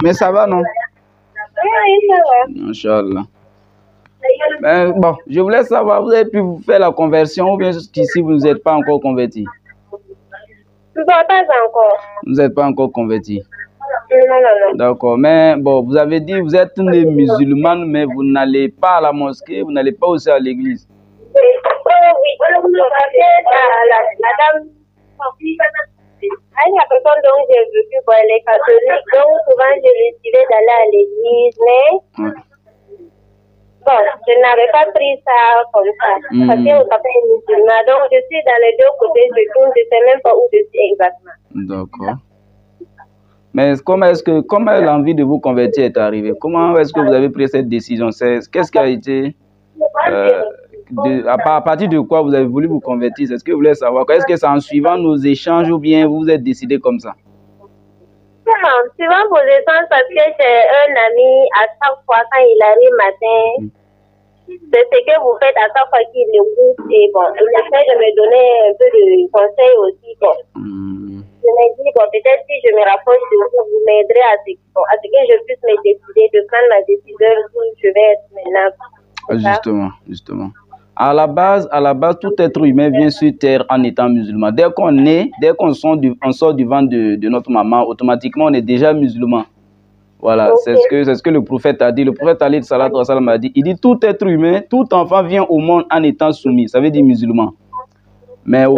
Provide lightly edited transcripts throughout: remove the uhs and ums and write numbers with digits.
Mais ça va, non? Oui, ça va. Inch'Allah. Bon, je voulais savoir, vous avez pu vous faire la conversion ou bien jusqu'ici vous n'êtes pas encore converti? Non, pas encore. Vous n'êtes pas encore converti? Non. D'accord, mais bon, vous avez dit vous êtes une musulmane, mais vous n'allez pas à la mosquée, vous n'allez pas aussi à l'église. Oui, la dame. La personne dont j'ai vécu, elle est catholique, donc souvent je lui disais d'aller à l'église, mais bon, je n'avais pas pris ça comme ça, parce que mon papa est musulman, donc je suis dans les deux côtés, je tourne, je ne sais même pas où je suis exactement. D'accord. Mais comment l'envie de vous convertir est arrivée? Comment est-ce que vous avez pris cette décision? Qu'est-ce qui a été à partir de quoi vous avez voulu vous convertir? C'est ce que vous voulez savoir. Est-ce que c'est en suivant nos échanges ou bien vous vous êtes décidé comme ça? Non, suivant vos échanges, parce que j'ai un ami, à chaque fois quand il arrive matin, c'est ce que vous faites à chaque fois qu'il écoute, et bon, il essaie de me donner un peu de conseils aussi. Bon. Je me dis, bon, peut-être si je me rapproche de vous, vous m'aiderez à ce que je puisse me décider de prendre la décision où je vais être maintenant. Justement. À la base, tout être humain vient sur terre en étant musulman. Dès qu'on naît, dès qu'on sort du ventre de notre maman, automatiquement on est déjà musulman. Voilà, okay. C'est ce que le prophète a dit. Le prophète Ali sallallahu alayhi wa sallam a dit, il dit tout être humain, tout enfant vient au monde en étant soumis. Ça veut dire musulman. Mais au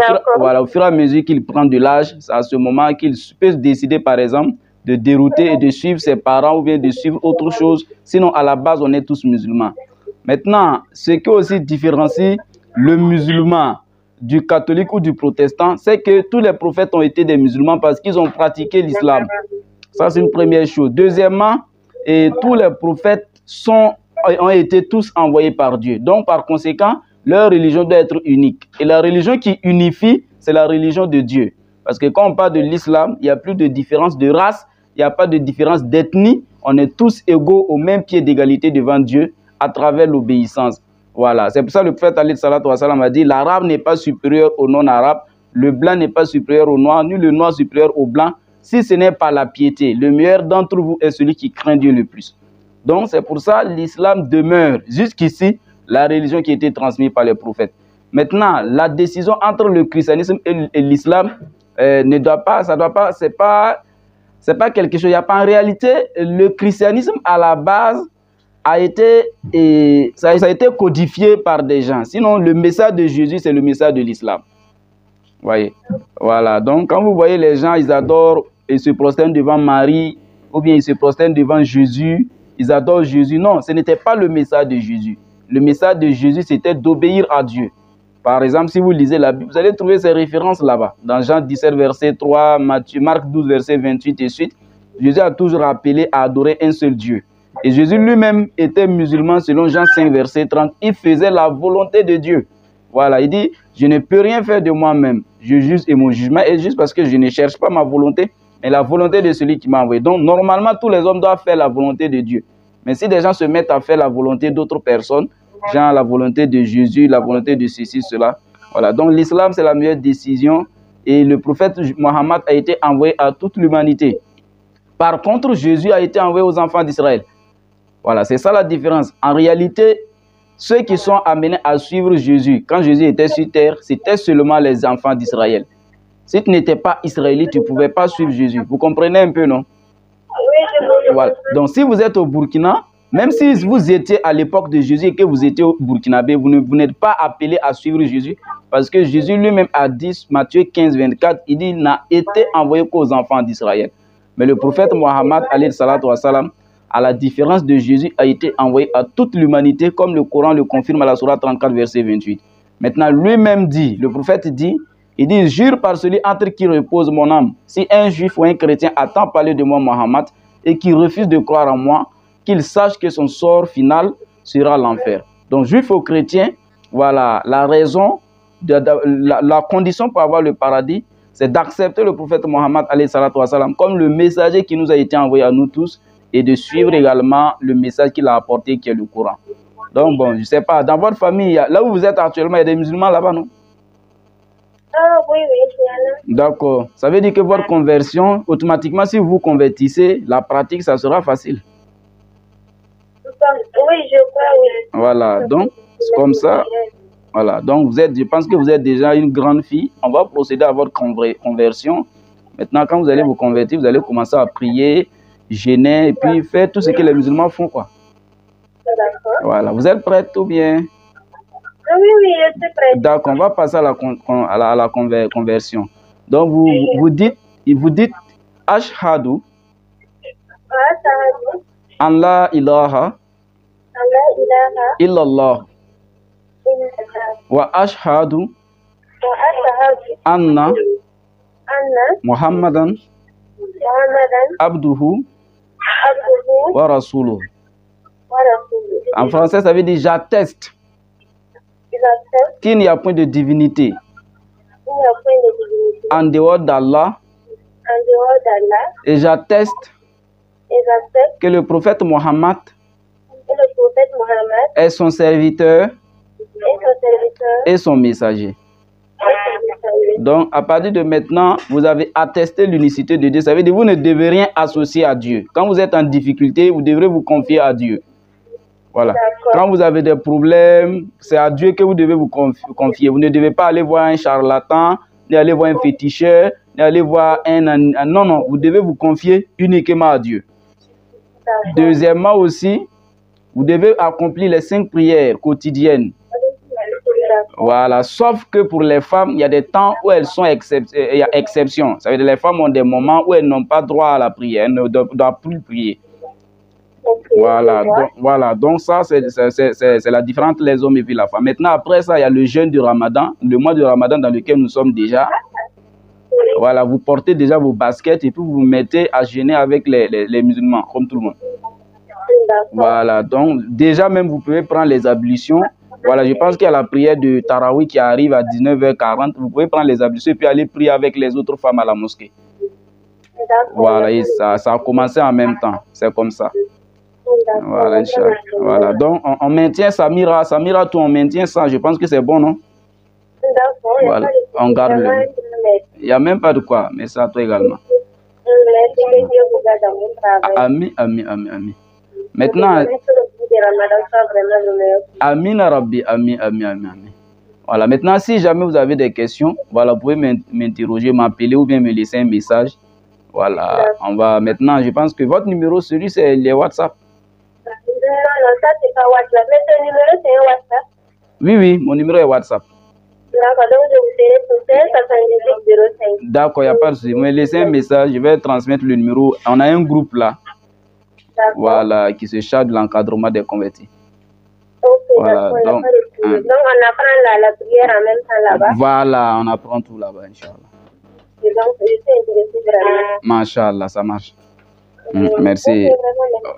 fur et à mesure qu'il prend de l'âge, c'est à ce moment qu'il peut décider par exemple de dérouter et de suivre ses parents ou bien de suivre autre chose. Sinon à la base on est tous musulmans. Maintenant, ce qui aussi différencie le musulman du catholique ou du protestant, c'est que tous les prophètes ont été des musulmans parce qu'ils ont pratiqué l'islam. Ça, c'est une première chose. Deuxièmement, tous les prophètes ont été tous envoyés par Dieu. Donc, par conséquent, leur religion doit être unique. Et la religion qui unifie, c'est la religion de Dieu. Parce que quand on parle de l'islam, il n'y a plus de différence de race, il n'y a pas de différence d'ethnie. On est tous égaux au même pied d'égalité devant Dieu, à travers l'obéissance. Voilà, c'est pour ça que le prophète Ali sallallahu alayhi wa sallam a dit, l'arabe n'est pas supérieur au non-arabe, le blanc n'est pas supérieur au noir, ni le noir supérieur au blanc, si ce n'est pas la piété. Le meilleur d'entre vous est celui qui craint Dieu le plus. Donc c'est pour ça que l'islam demeure jusqu'ici la religion qui a été transmise par les prophètes. Maintenant, la décision entre le christianisme et l'islam c'est pas quelque chose. Il n'y a pas en réalité, le christianisme à la base, ça a été codifié par des gens. Sinon, le message de Jésus, c'est le message de l'islam. Voyez. Voilà. Donc, quand vous voyez les gens, ils adorent et se prosternent devant Marie, ou bien ils se prosternent devant Jésus, ils adorent Jésus. Non, ce n'était pas le message de Jésus. Le message de Jésus, c'était d'obéir à Dieu. Par exemple, si vous lisez la Bible, vous allez trouver ces références là-bas. Dans Jean 17, verset 3, Marc 12, verset 28 et suite, Jésus a toujours appelé à adorer un seul Dieu. Et Jésus lui-même était musulman selon Jean 5, verset 30. Il faisait la volonté de Dieu. Voilà, il dit, je ne peux rien faire de moi-même. Je juge et mon jugement est juste parce que je ne cherche pas ma volonté, mais la volonté de celui qui m'a envoyé. Donc, normalement, tous les hommes doivent faire la volonté de Dieu. Mais si des gens se mettent à faire la volonté d'autres personnes, genre la volonté de Jésus, la volonté de ceci, cela. Voilà, donc l'islam, c'est la meilleure décision. Et le prophète Mohammed a été envoyé à toute l'humanité. Par contre, Jésus a été envoyé aux enfants d'Israël. Voilà, c'est ça la différence. En réalité, ceux qui sont amenés à suivre Jésus, quand Jésus était sur terre, c'était seulement les enfants d'Israël. Si tu n'étais pas israélite, tu ne pouvais pas suivre Jésus. Vous comprenez un peu, non? Oui, voilà. Donc, si vous êtes au Burkina, même si vous étiez à l'époque de Jésus et que vous étiez au Burkinabé, vous n'êtes pas appelé à suivre Jésus. Parce que Jésus lui-même a dit, Matthieu 15, 24, il dit, il n'a été envoyé qu'aux enfants d'Israël. Mais le prophète Mohammed, alayhi salatu wa salam, à la différence de Jésus, a été envoyé à toute l'humanité, comme le Coran le confirme à la Sourate 34, verset 28. Maintenant, lui-même dit, le prophète dit, il dit, jure par celui entre qui repose mon âme. Si un juif ou un chrétien attend parler de moi, Mohammed, et qui refuse de croire en moi, qu'il sache que son sort final sera l'enfer. Donc, juif ou chrétien, voilà, la raison, la condition pour avoir le paradis, c'est d'accepter le prophète Mohammed, alayhi salatu wa salam, comme le messager qui nous a été envoyé à nous tous, et de suivre également le message qu'il a apporté, qui est le Coran. Donc, bon, je ne sais pas, dans votre famille, là où vous êtes actuellement, il y a des musulmans là-bas, non? Ah oui, oui. D'accord. Ça veut dire que votre conversion, automatiquement, si vous vous convertissez, la pratique, ça sera facile. Oui, je crois, oui. Voilà, donc, c'est comme ça. Voilà, donc je pense que vous êtes déjà une grande fille. On va procéder à votre conversion. Maintenant, quand vous allez vous convertir, vous allez commencer à prier, jeûner et puis faire tout ce que les musulmans font, quoi. D'accord. Voilà, vous êtes prête ou bien? Oui, oui, je suis prête. D'accord, on va passer à la conversion. Donc, vous dites Ashhadu an la ilaha illallah wa ashhadu anna Muhammadan abduhu wa rasuluhu. En français, ça veut dire j'atteste qu'il n'y a point de divinité en dehors d'Allah et j'atteste que le prophète Mohammed est son serviteur et son messager. Donc, à partir de maintenant, vous avez attesté l'unicité de Dieu. Ça veut dire que vous ne devez rien associer à Dieu. Quand vous êtes en difficulté, vous devrez vous confier à Dieu. Voilà. Quand vous avez des problèmes, c'est à Dieu que vous devez vous confier. Vous ne devez pas aller voir un charlatan, ni aller voir un féticheur, ni aller voir non, non. Vous devez vous confier uniquement à Dieu. Deuxièmement aussi, vous devez accomplir les 5 prières quotidiennes. Voilà, sauf que pour les femmes, il y a des temps où elles sont il y a exception. Ça veut dire que les femmes ont des moments où elles n'ont pas droit à la prière, elles ne doivent plus prier. Voilà, donc ça, c'est la différence entre les hommes et la femme. Maintenant, après ça, il y a le jeûne du Ramadan, le mois du Ramadan dans lequel nous sommes déjà. Voilà, vous portez déjà vos baskets et puis vous vous mettez à jeûner avec les musulmans, comme tout le monde. Voilà, donc déjà même vous pouvez prendre les ablutions. Voilà, je pense qu'il y a la prière de Tarawih qui arrive à 19h40. Vous pouvez prendre les ablutions et puis aller prier avec les autres femmes à la mosquée. Voilà, et ça a commencé en même temps. C'est comme ça. Voilà, Inch'Allah. Voilà, donc on maintient Samira, tout, on maintient ça. Je pense que c'est bon, non? Voilà, on garde le. Il n'y a même pas de quoi, mais ça, toi également. Ami. Maintenant, Amin Rabbi, Amin. Voilà, maintenant, si jamais vous avez des questions, voilà, vous pouvez m'interroger, m'appeler ou bien me laisser un message. Voilà, on va maintenant, je pense que votre numéro, celui, c'est les WhatsApp. Non, ça, c'est pas WhatsApp. Mais ce numéro, c'est un WhatsApp. Oui, mon numéro est WhatsApp. D'accord, donc je vous ferai tout ça, 7805. D'accord, il n'y a pas de souci. Vous me laissez un message, je vais transmettre le numéro. On a un groupe là. Voilà, qui se charge de l'encadrement des convertis. Ok, voilà, donc on apprend la prière en même temps là-bas. Voilà, on apprend tout là-bas, Inch'Allah. Et donc, je suis intéressée vraiment. Masha'Allah, ça marche. Merci.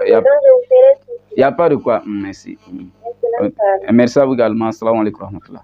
Il n'y a pas de quoi. Merci. Merci à vous également. Assalamu alaikum wa rahmatullah.